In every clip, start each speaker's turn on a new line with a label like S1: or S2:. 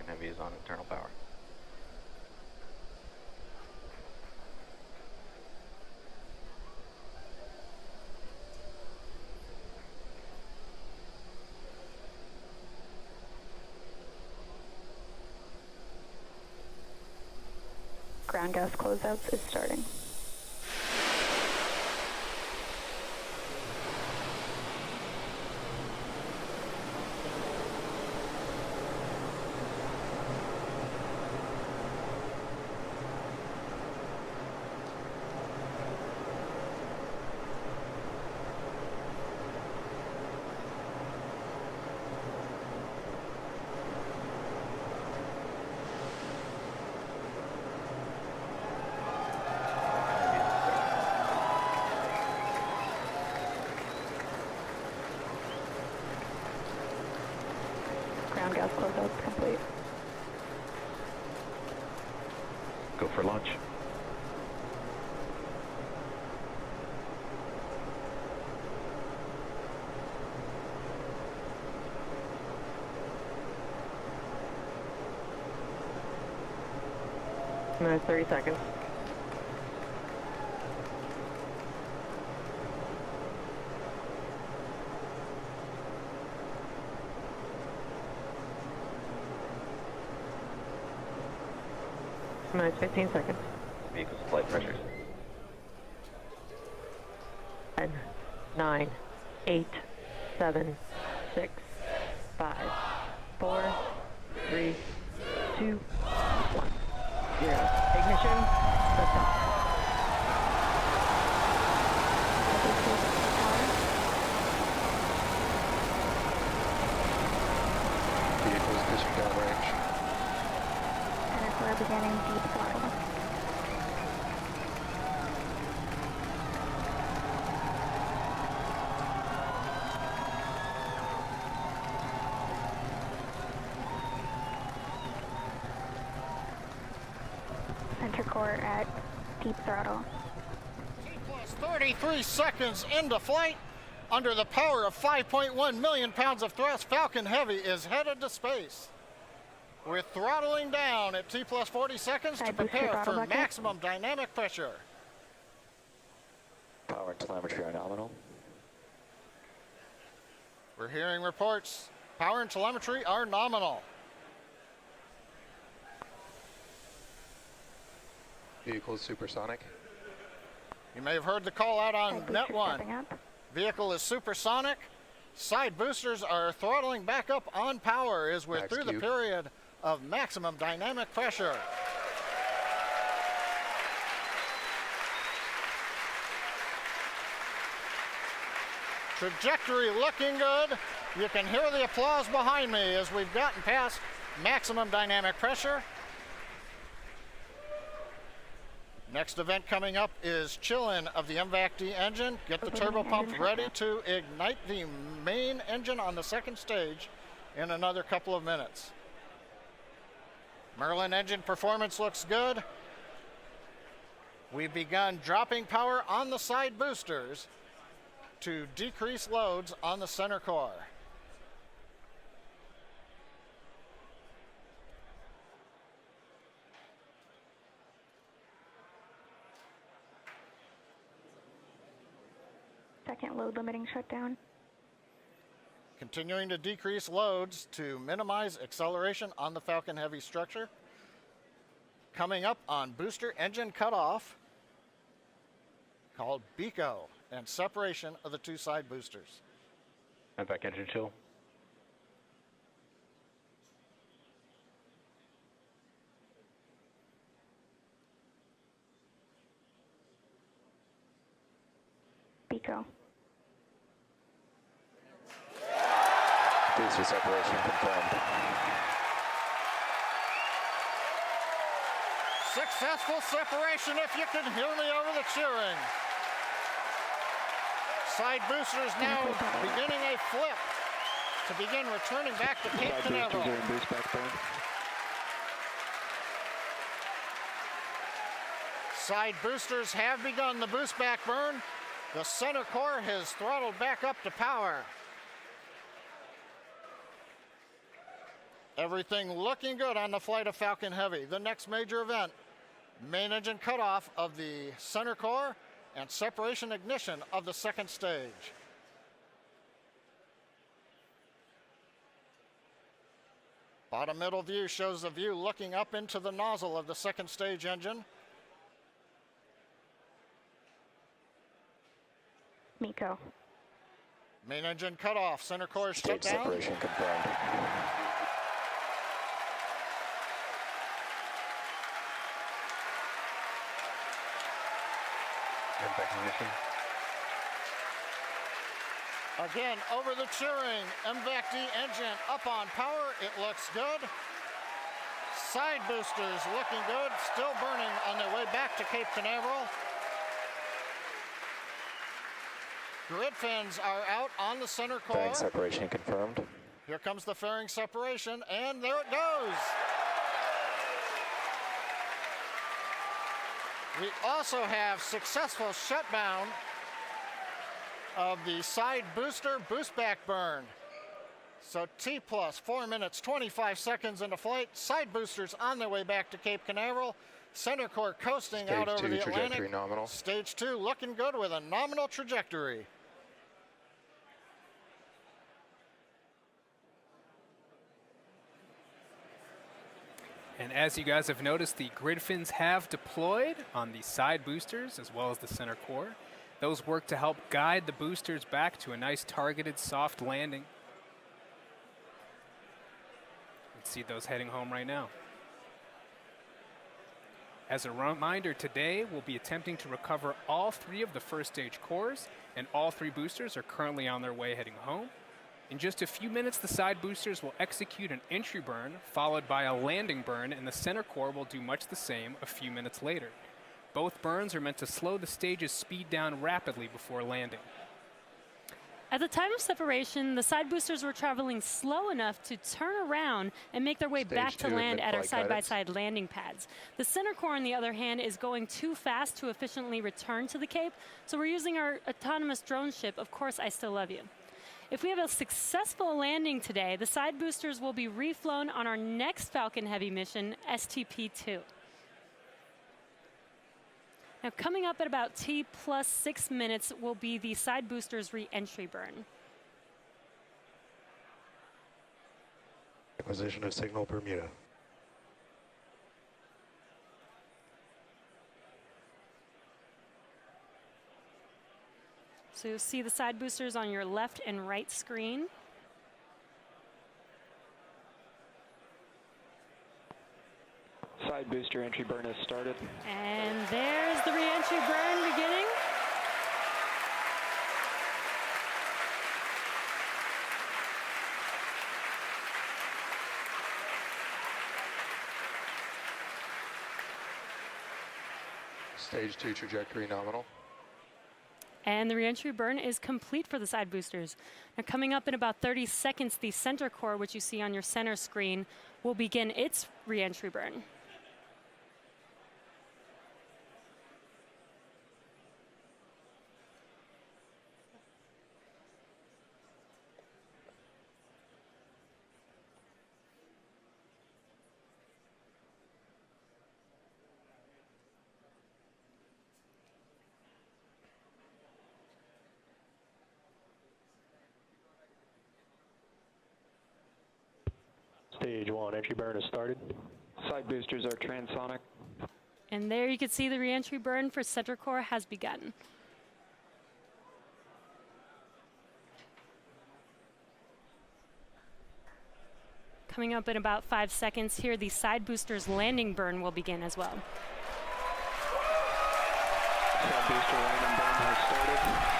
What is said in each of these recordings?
S1: Heavy is on internal power.
S2: Ground gas closeouts is starting. Ground gas closeouts complete.
S1: Go for launch.
S3: Minutes, 30 seconds. Minutes, 15 seconds.
S1: Vehicle's flight pressures.
S3: 10, 9, 8, 7, 6, 5, 4, 3, 2, 1, 0. Ignition, liftoff.
S1: Vehicle's disregard range.
S2: Center core beginning deep throttle. Center core at deep throttle.
S4: T plus 33 seconds into flight. Under the power of 5.1 million pounds of thrust, Falcon Heavy is headed to space. We're throttling down at T plus 40 seconds to prepare for maximum dynamic pressure.
S1: Power and telemetry are nominal.
S4: We're hearing reports. Power and telemetry are nominal.
S1: Vehicle is supersonic.
S4: You may have heard the call out on net one. Vehicle is supersonic. Side boosters are throttling back up on power as we're through the period of maximum dynamic pressure. Trajectory looking good. You can hear the applause behind me as we've gotten past maximum dynamic pressure. Next event coming up is chill-in of the MVAC-D engine. Get the turbo pump ready to ignite the main engine on the second stage in another couple of minutes. Merlin engine performance looks good. We've begun dropping power on the side boosters to decrease loads on the center core.
S2: Second load limiting shutdown.
S4: Continuing to decrease loads to minimize acceleration on the Falcon Heavy structure. Coming up on booster engine cutoff, called BECO, and separation of the two side boosters.
S1: MVAC engine chill.
S2: BECO.
S1: Booster separation confirmed.
S4: Successful separation, if you can hear me over the cheering. Side boosters now beginning a flip to begin returning back to Cape Canaveral. Side boosters have begun the boost back burn. The center core has throttled back up to power. Everything looking good on the flight of Falcon Heavy. The next major event, main engine cutoff of the center core and separation ignition of the second stage. Bottom middle view shows the view looking up into the nozzle of the second stage engine.
S2: Miko.
S4: Main engine cutoff, center core shut
S1: Stage
S4: down.
S1: separation confirmed. Impact ignition.
S4: Again, over the cheering, MVAC-D engine up on power, it looks good. Side boosters looking good, still burning on their way back to Cape Canaveral. Grid fins are out on the center core.
S1: Fairing separation confirmed.
S4: Here comes the fairing separation, and there it goes. We also have successful shutdown of the side booster boost back burn. So T plus 4 minutes, 25 seconds into flight. Side boosters on their way back to Cape Canaveral. Center core coasting
S1: Stage
S4: out over
S1: 2
S4: the
S1: trajectory
S4: Atlantic.
S1: nominal.
S4: Stage 2 looking good with a nominal trajectory.
S5: And as you guys have noticed, the grid fins have deployed on the side boosters as well as the center core. Those work to help guide the boosters back to a nice targeted soft landing. Let's see those heading home right now. As a reminder, today we'll be attempting to recover all 3 of the first stage cores, and all 3 boosters are currently on their way heading home. In just a few minutes, the side boosters will execute an entry burn, followed by a landing burn, and the center core will do much the same a few minutes later. Both burns are meant to slow the stage's speed down rapidly before landing.
S6: At the time of separation, the side boosters were traveling slow enough to turn around and make their way
S1: Stage
S6: back to
S1: 2
S6: land at our
S1: mid-flight
S6: side-by-side landing pads. The center core, on the other hand, is going too fast to efficiently return to the Cape, so we're using our autonomous drone ship, Of Course I Still Love You. If we have a successful landing today, the side boosters will be reflown on our next Falcon Heavy mission, STP-2. Now, coming up at about T plus 6 minutes will be the side boosters re-entry burn.
S1: Acquisition of signal Bermuda.
S6: So you'll see the side boosters on your left and right screen.
S7: Side booster entry burn has started.
S6: And there's the re-entry burn beginning.
S1: Stage 2 trajectory nominal.
S6: And the re-entry burn is complete for the side boosters. Now, coming up in about 30 seconds, the center core, which you see on your center screen, will begin its re-entry burn.
S7: Stage 1 entry burn has started. Side boosters are transonic.
S6: And there you can see the re-entry burn for center core has begun. Coming up in about 5 seconds here, the side boosters landing burn will begin as well.
S7: Side booster landing burn has started.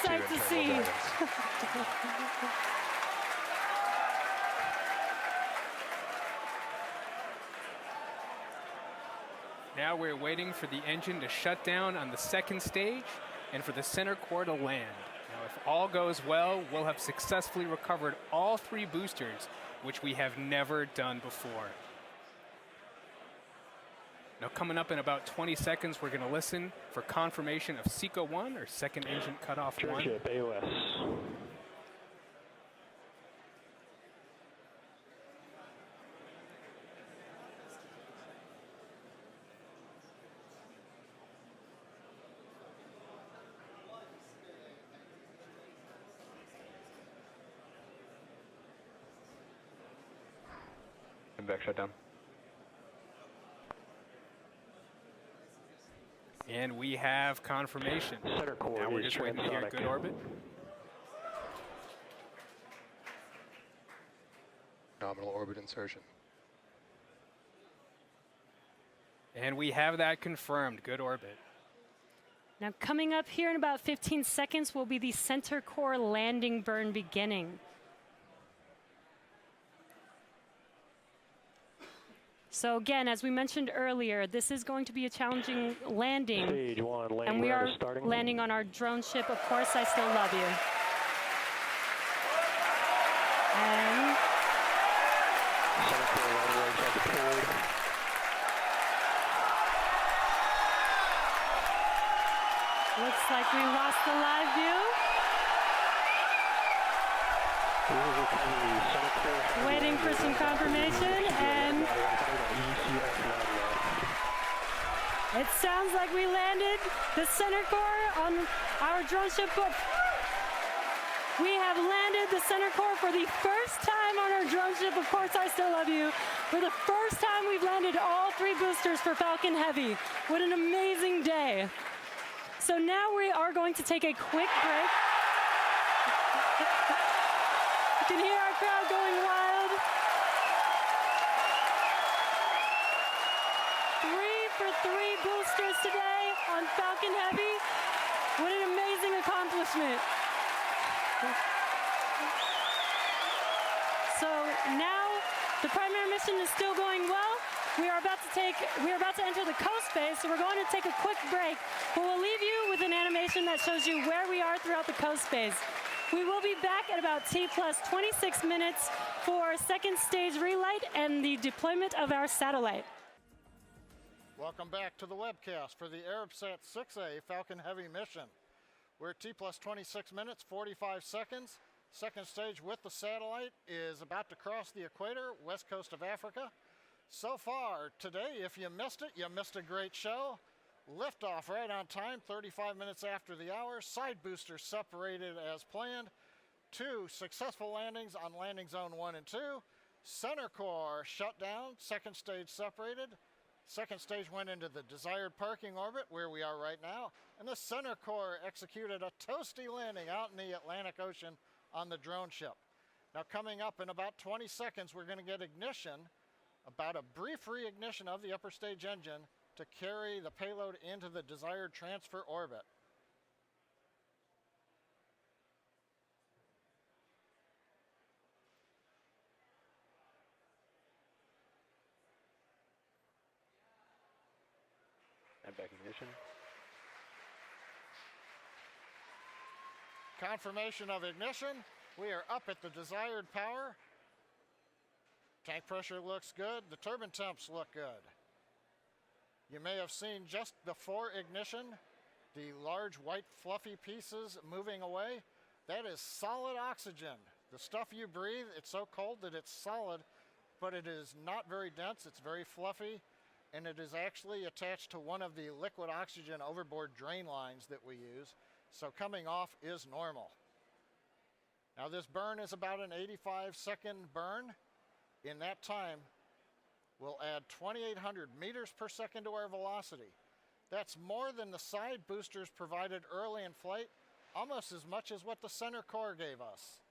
S6: Sight to see.
S5: Now we're waiting for the engine to shut down on the second stage and for the center core to land. Now, if all goes well, we'll have successfully recovered all 3 boosters, which we have never done before. Now, coming up in about 20 seconds, we're going to listen for confirmation of SECO 1, or second engine cutoff 1.
S7: Ship AOS.
S1: And back shutdown.
S5: And we have confirmation.
S7: Center core
S5: Now we're
S7: is
S5: just waiting to hear
S7: transonic.
S5: good orbit.
S1: Nominal orbit insertion.
S5: And we have that confirmed. Good orbit.
S6: Now, coming up here in about 15 seconds will be the center core landing burn beginning. So again, as we mentioned earlier, this is going to be a challenging landing.
S7: Stage 1, landing
S6: And we are
S7: radar starting.
S6: landing on our drone ship. Of course, I still love you. And
S7: Center core landing legs are deployed.
S6: looks like we lost the live view. Waiting for some confirmation, and it sounds like we landed the center core on our drone ship book. We have landed the center core for the first time on our drone ship. Of course, I still love you. For the first time, we've landed all 3 boosters for Falcon Heavy. What an amazing day. So now we are going to take a quick break. You can hear our crowd going wild. 3 for 3 boosters today on Falcon Heavy. What an amazing accomplishment. So now the primary mission is still going well. We are about to enter the coast phase, so we're going to take a quick break. But we'll leave you with an animation that shows you where we are throughout the coast phase. We will be back at about T plus 26 minutes for second stage relight and the deployment of our satellite.
S4: Welcome back to the webcast for the ARABSAT 6A Falcon Heavy mission. We're at T plus 26 minutes, 45 seconds. Second stage with the satellite is about to cross the equator, west coast of Africa. So far today, if you missed it, you missed a great show. Liftoff right on time, 35 minutes after the hour. Side boosters separated as planned. 2 successful landings on landing zone 1 and 2. Center core shut down, second stage separated. Second stage went into the desired parking orbit where we are right now. And the center core executed a toasty landing out in the Atlantic Ocean on the drone ship. Now coming up in about 20 seconds, we're going to get ignition, about a brief reignition of the upper stage engine to carry the payload into the desired transfer orbit.
S7: And back ignition.
S4: Confirmation of ignition. We are up at the desired power. Tank pressure looks good. The turbine temps look good. You may have seen just before ignition the large white fluffy pieces moving away. That is solid oxygen. The stuff you breathe, it's so cold that it's solid, but it is not very dense. It's very fluffy, and it is actually attached to one of the liquid oxygen overboard drain lines that we use. So coming off is normal. Now this burn is about an 85-second burn. In that time, we'll add 2,800 meters per second to our velocity. That's more than the side boosters provided early in flight, almost as much as what the center core gave us.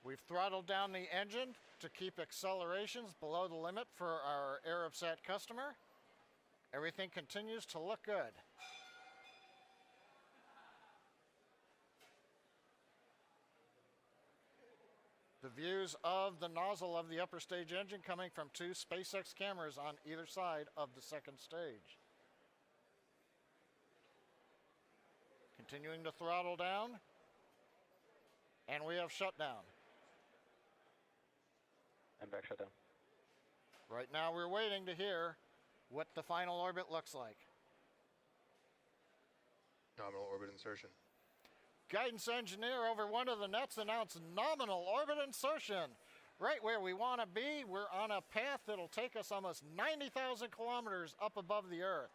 S4: We've throttled down the engine to keep accelerations below the limit for our ARABSAT customer. Everything continues to look good. The views of the nozzle of the upper stage engine coming from 2 SpaceX cameras on either side of the second stage. Continuing to throttle down. And we have shutdown.
S7: And back shutdown.
S4: Right now we're waiting to hear what the final orbit looks like.
S1: Nominal orbit insertion.
S4: Guidance engineer over one of the nets announced nominal orbit insertion. Right where we want to be. We're on a path that'll take us almost 90,000 kilometers up above the Earth.